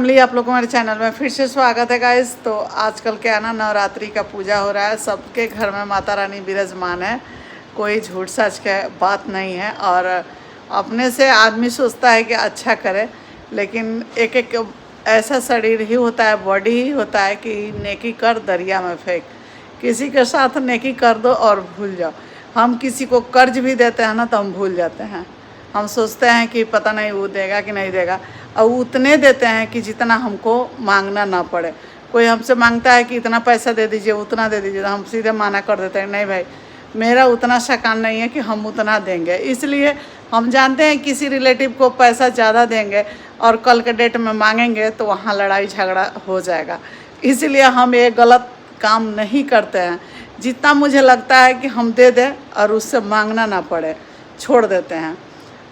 Family, आप लोग को हमारे चैनल में फिर से स्वागत है गाइस। तो आजकल क्या है ना, नवरात्रि का पूजा हो रहा है, सबके घर में माता रानी विराजमान है, कोई झूठ सच का बात नहीं है। और अपने से आदमी सोचता है कि अच्छा करे, लेकिन एक एक ऐसा शरीर ही होता है, बॉडी ही होता है कि नेकी कर दरिया में फेंक। किसी के साथ नेकी कर दो और भूल जाओ। हम किसी को कर्ज भी देते हैं ना तो हम भूल जाते हैं। हम सोचते हैं कि पता नहीं वो देगा कि नहीं देगा, और उतने देते हैं कि जितना हमको मांगना ना पड़े। कोई हमसे मांगता है कि इतना पैसा दे दीजिए, उतना दे दीजिए, तो हम सीधे माना कर देते हैं, नहीं भाई मेरा उतना शकान नहीं है कि हम उतना देंगे। इसलिए हम जानते हैं किसी रिलेटिव को पैसा ज़्यादा देंगे और कल के डेट में मांगेंगे तो वहाँ लड़ाई झगड़ा हो जाएगा। इसलिए हम ये गलत काम नहीं करते हैं। जितना मुझे लगता है कि हम दे दें और उससे मांगना ना पड़े, छोड़ देते हैं।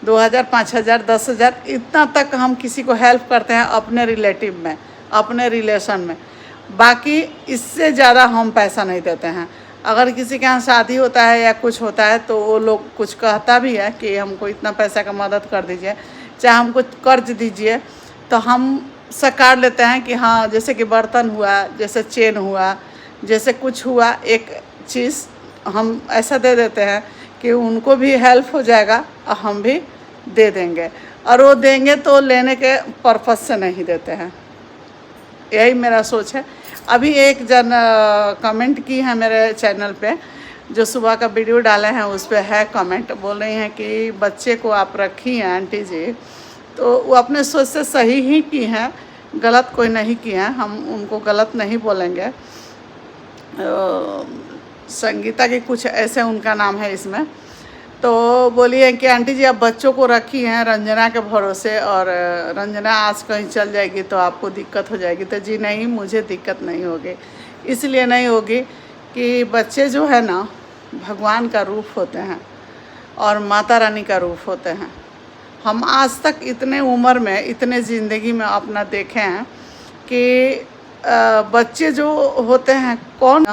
2000, 5000, 10,000 इतना तक हम किसी को हेल्प करते हैं अपने रिलेटिव में, अपने रिलेशन में। बाकी इससे ज़्यादा हम पैसा नहीं देते हैं। अगर किसी के यहाँ शादी होता है या कुछ होता है तो वो लोग कुछ कहता भी है कि हमको इतना पैसा का मदद कर दीजिए, चाहे हमको कर्ज दीजिए, तो हम सकार लेते हैं कि हाँ, जैसे कि बर्तन हुआ, जैसे चेन हुआ, जैसे कुछ हुआ, एक चीज़ हम ऐसा दे देते हैं कि उनको भी हेल्प हो जाएगा और हम भी दे देंगे। और वो देंगे तो लेने के पर्पस से नहीं देते हैं, यही मेरा सोच है। अभी एक जन कमेंट की है मेरे चैनल पे, जो सुबह का वीडियो डाले हैं उस पर है कमेंट, बोल रही हैं कि बच्चे को आप रखी हैं आंटी जी। तो वो अपने सोच से सही ही की हैं, गलत कोई नहीं की हैं, हम उनको गलत नहीं बोलेंगे। संगीता की कुछ ऐसे उनका नाम है इसमें। तो बोली है कि आंटी जी आप बच्चों को रखी हैं रंजना के भरोसे, और रंजना आज कहीं चल जाएगी तो आपको दिक्कत हो जाएगी। तो जी नहीं, मुझे दिक्कत नहीं होगी। इसलिए नहीं होगी कि बच्चे जो है ना भगवान का रूप होते हैं और माता रानी का रूप होते हैं। हम आज तक इतने उम्र में, इतने ज़िंदगी में अपना देखे हैं कि बच्चे जो होते हैं, कौन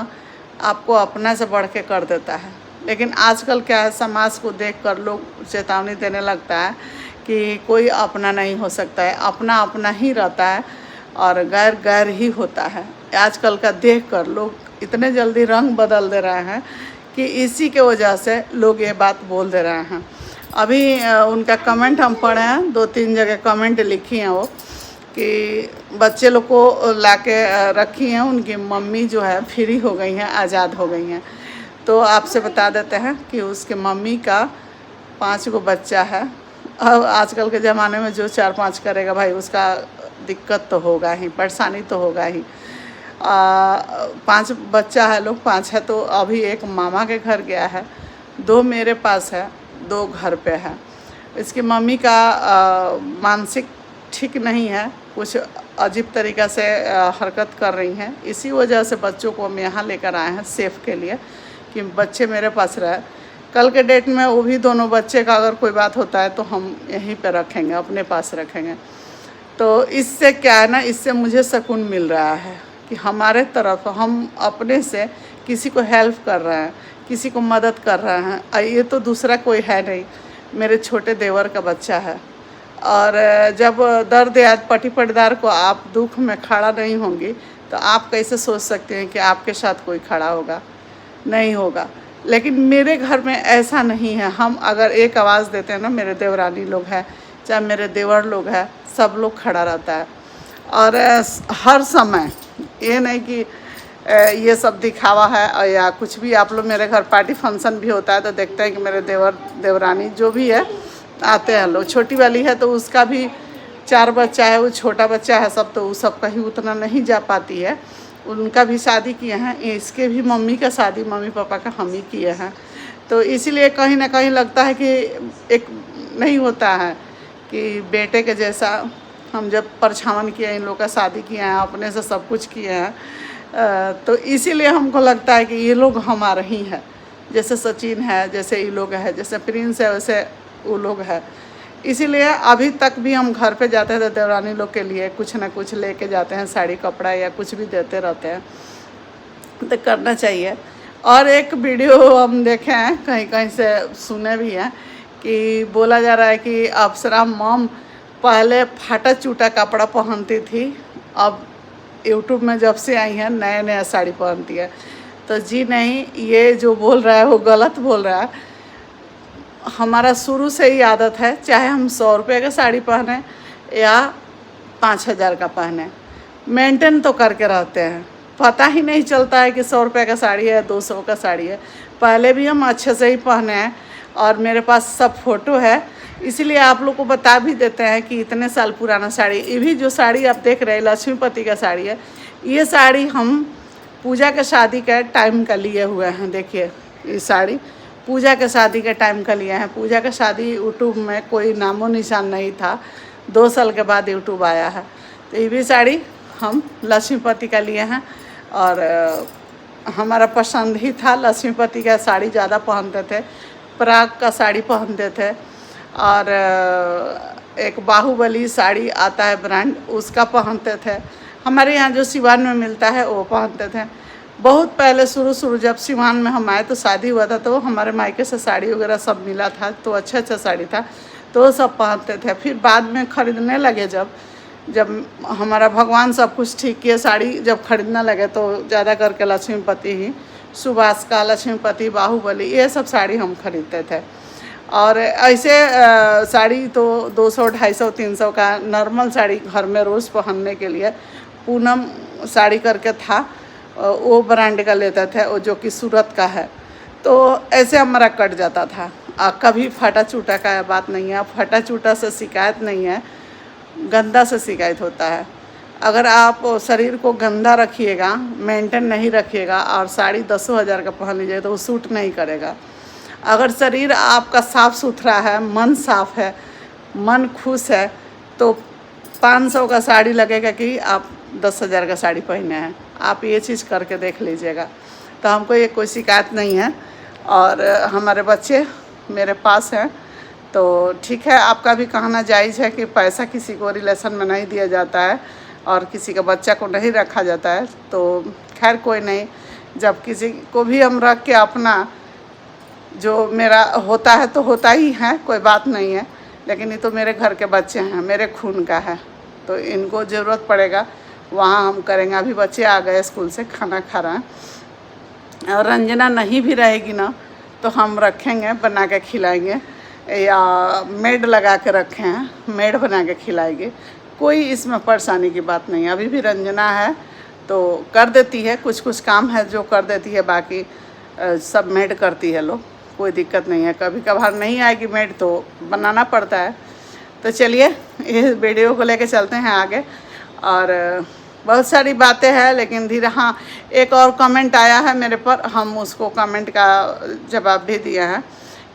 आपको अपना से बढ़ के कर देता है। लेकिन आजकल क्या है, समाज को देखकर लोग चेतावनी देने लगता है कि कोई अपना नहीं हो सकता है, अपना अपना ही रहता है और गैर गैर ही होता है। आजकल का देखकर लोग इतने जल्दी रंग बदल दे रहे हैं कि इसी के वजह से लोग ये बात बोल दे रहे हैं। अभी उनका कमेंट हम पढ़े हैं, 2-3 जगह कमेंट लिखी हैं वो कि बच्चे लोग को लाके रखी हैं, उनकी मम्मी जो है फ्री हो गई हैं, आज़ाद हो गई हैं। तो आपसे बता देते हैं कि उसके मम्मी का 5 गो बच्चा है। अब आजकल के ज़माने में जो 4-5 करेगा भाई, उसका दिक्कत तो होगा ही, परेशानी तो होगा ही। 5 बच्चा है, लोग 5 है। तो अभी एक मामा के घर गया है, 2 मेरे पास है, 2 घर पे है। इसकी मम्मी का मानसिक ठीक नहीं है, कुछ अजीब तरीक़ा से हरकत कर रही हैं। इसी वजह से बच्चों को हम यहाँ लेकर आए हैं सेफ़ के लिए, कि बच्चे मेरे पास रहे। कल के डेट में वो भी दोनों बच्चे का अगर कोई बात होता है तो हम यहीं पे रखेंगे, अपने पास रखेंगे। तो इससे क्या है ना, इससे मुझे सुकून मिल रहा है कि हमारे तरफ हम अपने से किसी को हेल्प कर रहे हैं, किसी को मदद कर रहे हैं। ये तो दूसरा कोई है नहीं, मेरे छोटे देवर का बच्चा है। और जब दर्द या पटी पटदार को आप दुख में खड़ा नहीं होंगी तो आप कैसे सोच सकते हैं कि आपके साथ कोई खड़ा होगा? नहीं होगा। लेकिन मेरे घर में ऐसा नहीं है। हम अगर एक आवाज़ देते हैं ना, मेरे देवरानी लोग हैं, चाहे मेरे देवर लोग हैं, सब लोग खड़ा रहता है। और हर समय ये नहीं कि ये सब दिखावा है और या कुछ भी। आप लोग मेरे घर पार्टी फंक्शन भी होता है तो देखते हैं कि मेरे देवर देवरानी जो भी है आते हैं लोग। छोटी वाली है तो उसका भी 4 बच्चा है, वो छोटा बच्चा है सब, तो वो सब कहीं उतना नहीं जा पाती है। उनका भी शादी किए हैं, इसके भी मम्मी का शादी मम्मी पापा का हम ही किए हैं। तो इसीलिए कहीं ना कहीं लगता है कि एक नहीं होता है कि बेटे के जैसा। हम जब परछावन किए, इन लोग का शादी किए हैं, अपने से सब कुछ किए हैं, तो इसीलिए हमको लगता है कि ये लोग हमारे ही हैं। जैसे सचिन है, जैसे ये लोग है, जैसे प्रिंस है, वैसे वो लोग है। इसीलिए अभी तक भी हम घर पे जाते हैं तो देवरानी लोग के लिए कुछ ना कुछ लेके जाते हैं, साड़ी कपड़ा या कुछ भी देते रहते हैं। तो करना चाहिए। और एक वीडियो हम देखे हैं, कहीं कहीं से सुने भी हैं कि बोला जा रहा है कि अप्सरा मॉम पहले फाटा चूटा कपड़ा पहनती थी, अब यूट्यूब में जब से आई है नया नया साड़ी पहनती है। तो जी नहीं, ये जो बोल रहा है वो गलत बोल रहा है। हमारा शुरू से ही आदत है, चाहे हम 100 रुपये का साड़ी पहने या 5,000 का पहने, मेंटेन तो करके रहते हैं। पता ही नहीं चलता है कि 100 रुपये का साड़ी है 200 का साड़ी है। पहले भी हम अच्छे से ही पहने हैं और मेरे पास सब फ़ोटो है, इसलिए आप लोग को बता भी देते हैं कि इतने साल पुराना साड़ी। ये भी जो साड़ी आप देख रहे हैं लक्ष्मीपति का साड़ी है। ये साड़ी हम पूजा के शादी के टाइम का लिए हुए हैं। देखिए ये साड़ी पूजा के शादी के टाइम का लिए हैं। पूजा का शादी यूट्यूब में कोई नामो निशान नहीं था, 2 साल के बाद यूट्यूब आया है। तो ये भी साड़ी हम लक्ष्मीपति का लिए हैं और हमारा पसंद ही था। लक्ष्मीपति का साड़ी ज़्यादा पहनते थे, पराग का साड़ी पहनते थे और एक बाहुबली साड़ी आता है ब्रांड, उसका पहनते थे। हमारे यहाँ जो सिवान में मिलता है वो पहनते थे। बहुत पहले शुरू जब सिवान में हम आए तो शादी हुआ था, तो हमारे मायके से साड़ी वगैरह सब मिला था, तो अच्छा साड़ी था, तो वो सब पहनते थे। फिर बाद में ख़रीदने लगे, जब हमारा भगवान सब कुछ ठीक किए, साड़ी जब खरीदने लगे तो ज़्यादा करके लक्ष्मीपति ही, सुभाष का, लक्ष्मीपति, बाहुबली, ये सब साड़ी हम खरीदते थे। और ऐसे साड़ी तो 200, 250, 300 का नॉर्मल साड़ी घर में रोज़ पहनने के लिए पूनम साड़ी करके था, वो ब्रांड का लेते थे, वो जो कि सूरत का है। तो ऐसे हमारा कट जाता था। कभी फटा चूटा का बात नहीं है, फटा चूटा से शिकायत नहीं है, गंदा से शिकायत होता है। अगर आप शरीर को गंदा रखिएगा, मेंटेन नहीं रखिएगा और साड़ी 10,000 का पहन लीजिए तो वो सूट नहीं करेगा। अगर शरीर आपका साफ़ सुथरा है, मन साफ़ है, मन खुश है, तो 500 का साड़ी लगेगा कि आप 10,000 का साड़ी पहने हैं। आप ये चीज़ करके देख लीजिएगा। तो हमको ये कोई शिकायत नहीं है और हमारे बच्चे मेरे पास हैं, तो ठीक है। आपका भी कहना जायज़ है कि पैसा किसी को रिलेशन में नहीं दिया जाता है और किसी का बच्चा को नहीं रखा जाता है। तो खैर कोई नहीं, जब किसी को भी हम रख के अपना जो मेरा होता है तो होता ही है, कोई बात नहीं है। लेकिन ये तो मेरे घर के बच्चे हैं, मेरे खून का है, तो इनको ज़रूरत पड़ेगा वहाँ हम करेंगे। अभी बच्चे आ गए स्कूल से, खाना खा रहे हैं और रंजना नहीं भी रहेगी ना तो हम रखेंगे, बना के खिलाएंगे, या मेड लगा के रखे हैं, मेड बना के खिलाएंगे। कोई इसमें परेशानी की बात नहीं है। अभी भी रंजना है तो कर देती है, कुछ काम है जो कर देती है, बाकी सब मेड करती है लोग, कोई दिक्कत नहीं है। कभी कभार नहीं आएगी मेड तो बनाना पड़ता है। तो चलिए इस वीडियो को लेके चलते हैं आगे। और बहुत सारी बातें हैं लेकिन धीरे, हाँ एक और कमेंट आया है मेरे पर, हम उसको कमेंट का जवाब भी दिया है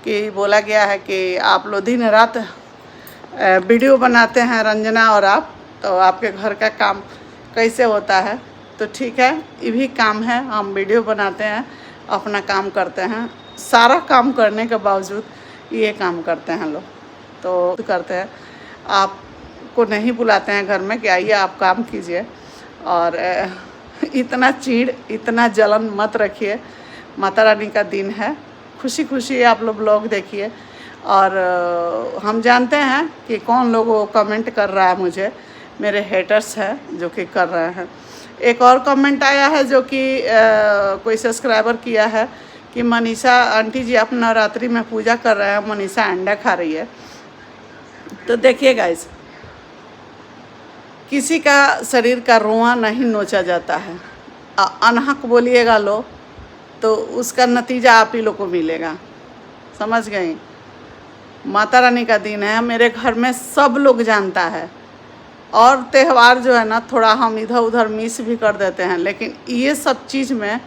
कि बोला गया है कि आप लोग दिन रात वीडियो बनाते हैं रंजना और आप, तो आपके घर का काम कैसे होता है। तो ठीक है, ये भी काम है, हम वीडियो बनाते हैं, अपना काम करते हैं, सारा काम करने के बावजूद ये काम करते हैं लोग, तो करते हैं। आपको नहीं बुलाते हैं घर में कि आइए आप काम कीजिए। और इतना चीड़, इतना जलन मत रखिए। माता रानी का दिन है, खुशी खुशी आप लोग ब्लॉग देखिए। और हम जानते हैं कि कौन लोग वो कमेंट कर रहा है, मुझे मेरे हेटर्स हैं जो कि कर रहे हैं। एक और कमेंट आया है जो कि कोई सब्सक्राइबर किया है कि मनीषा आंटी जी आप नवरात्रि में पूजा कर रहे हैं, मनीषा अंडा खा रही है। तो देखिए गाइस, किसी का शरीर का रोआ नहीं नोचा जाता है। अनहक बोलिएगा लो तो उसका नतीजा आप ही लोग को मिलेगा, समझ गई। माता रानी का दिन है, मेरे घर में सब लोग जानता है। और त्यौहार जो है ना, थोड़ा हम इधर उधर मिस भी कर देते हैं, लेकिन ये सब चीज़ में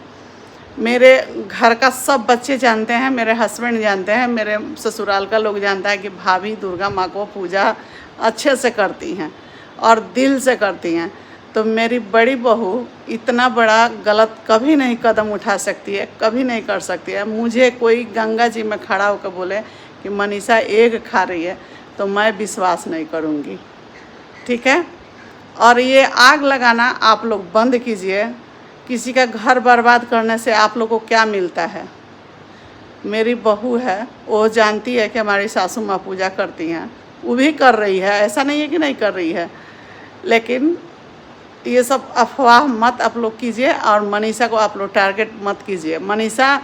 मेरे घर का सब बच्चे जानते हैं, मेरे हस्बैंड जानते हैं, मेरे ससुराल का लोग जानता है कि भाभी दुर्गा माँ को पूजा अच्छे से करती हैं और दिल से करती हैं। तो मेरी बड़ी बहू इतना बड़ा गलत कभी नहीं कदम उठा सकती है, कभी नहीं कर सकती है। मुझे कोई गंगा जी में खड़ा होकर बोले कि मनीषा एग खा रही है तो मैं विश्वास नहीं करूँगी, ठीक है। और ये आग लगाना आप लोग बंद कीजिए। किसी का घर बर्बाद करने से आप लोगों को क्या मिलता है। मेरी बहू है, वो जानती है कि हमारी सासू माँ पूजा करती हैं, वो भी कर रही है, ऐसा नहीं है कि नहीं कर रही है। लेकिन ये सब अफवाह मत आप लोग कीजिए और मनीषा को आप लोग टारगेट मत कीजिए। मनीषा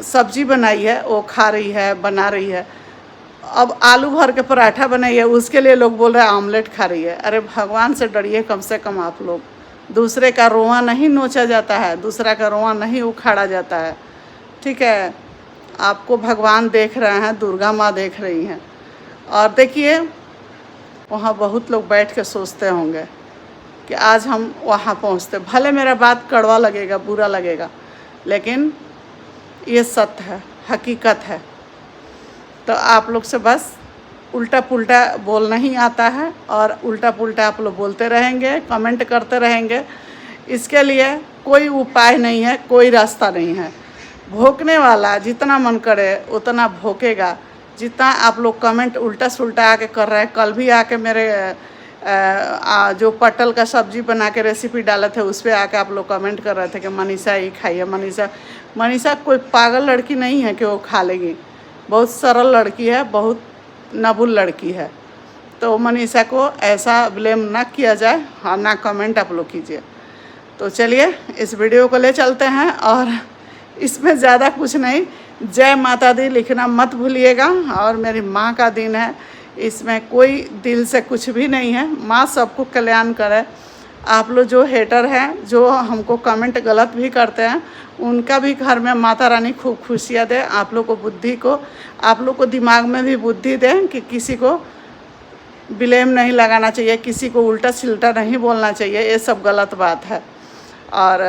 सब्जी बनाई है, वो खा रही है, बना रही है। अब आलू भर के पराठा बनाई है, उसके लिए लोग बोल रहे हैं आमलेट खा रही है। अरे भगवान से डरिए कम से कम आप लोग। दूसरे का रोआ नहीं नोचा जाता है, दूसरा का रोआ नहीं उखाड़ा जाता है, ठीक है। आपको भगवान देख रहे हैं, दुर्गा माँ देख रही हैं। और देखिए वहाँ बहुत लोग बैठ के सोचते होंगे कि आज हम वहाँ पहुँचते। भले मेरा बात कड़वा लगेगा, बुरा लगेगा, लेकिन ये सत्य है, हकीकत है। तो आप लोग से बस उल्टा पुल्टा बोलना ही आता है और उल्टा पुल्टा आप लोग बोलते रहेंगे, कमेंट करते रहेंगे। इसके लिए कोई उपाय नहीं है, कोई रास्ता नहीं है। भोंकने वाला जितना मन करे उतना भोंकेगा। जितना आप लोग कमेंट उल्टा सुल्टा आके कर रहे हैं, कल भी आके मेरे जो पटल का सब्जी बना के रेसिपी डाले थे उस पर आके आप लोग कमेंट कर रहे थे कि मनीषा ये खाइए। मनीषा कोई पागल लड़की नहीं है कि वो खा लेगी। बहुत सरल लड़की है, बहुत नबुल लड़की है। तो मनीषा को ऐसा ब्लेम ना किया जाए और ना कमेंट आप लोग कीजिए। तो चलिए इस वीडियो को ले चलते हैं और इसमें ज़्यादा कुछ नहीं, जय माता दी लिखना मत भूलिएगा। और मेरी माँ का दिन है, इसमें कोई दिल से कुछ भी नहीं है। माँ सबको कल्याण करे। आप लोग जो हेटर हैं, जो हमको कमेंट गलत भी करते हैं, उनका भी घर में माता रानी खूब खुशियाँ दे। आप लोग को बुद्धि को, आप लोग को दिमाग में भी बुद्धि दें कि किसी को ब्लेम नहीं लगाना चाहिए, किसी को उल्टा सिल्टा नहीं बोलना चाहिए। ये सब गलत बात है। और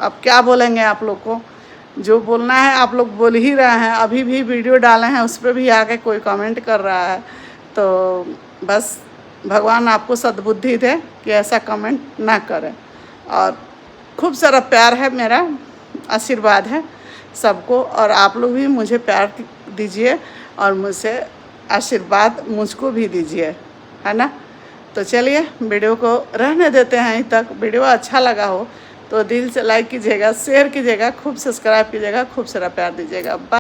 अब क्या बोलेंगे आप लोग को, जो बोलना है आप लोग बोल ही रहे हैं। अभी भी वीडियो डाले हैं, उस पर भी आके कोई कमेंट कर रहा है। तो बस भगवान आपको सद्बुद्धि दे कि ऐसा कमेंट ना करें। और खूब सारा प्यार है, मेरा आशीर्वाद है सबको। और आप लोग भी मुझे प्यार दीजिए और मुझसे आशीर्वाद मुझको भी दीजिए, है ना। तो चलिए वीडियो को रहने देते हैं यहीं तक। वीडियो अच्छा लगा हो तो दिल से लाइक कीजिएगा, शेयर कीजिएगा, खूब सब्सक्राइब कीजिएगा, खूब सारा प्यार दीजिएगा।